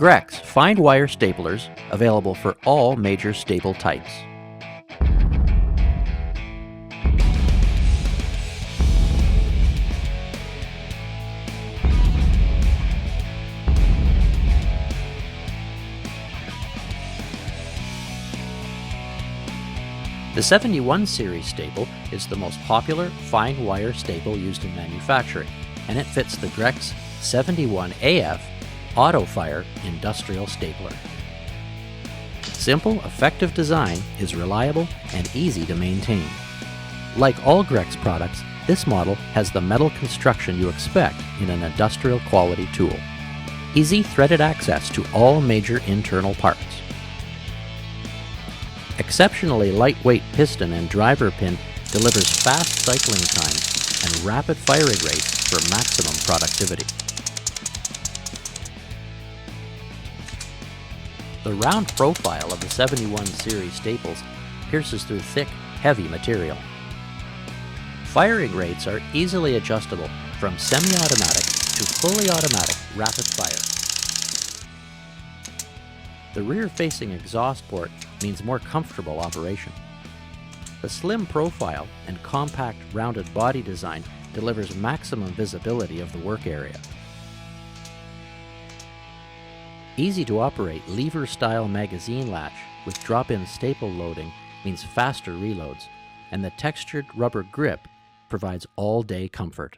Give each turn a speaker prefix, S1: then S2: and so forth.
S1: Grex fine wire staplers available for all major staple types. The 71 series staple is the most popular fine wire staple used in manufacturing, and it fits the Grex 71AF Auto-Fire industrial stapler. Simple, effective design is reliable and easy to maintain. Like all Grex products, this model has the metal construction you expect in an industrial quality tool. Easy threaded access to all major internal parts. Exceptionally lightweight piston and driver pin delivers fast cycling times and rapid firing rates for maximum productivity. The round profile of the 71 series staples pierces through thick, heavy material. Firing rates are easily adjustable from semi-automatic to fully automatic rapid fire. The rear-facing exhaust port means more comfortable operation. The slim profile and compact rounded body design delivers maximum visibility of the work area. Easy to operate lever-style magazine latch with drop-in staple loading means faster reloads, and the textured rubber grip provides all-day comfort.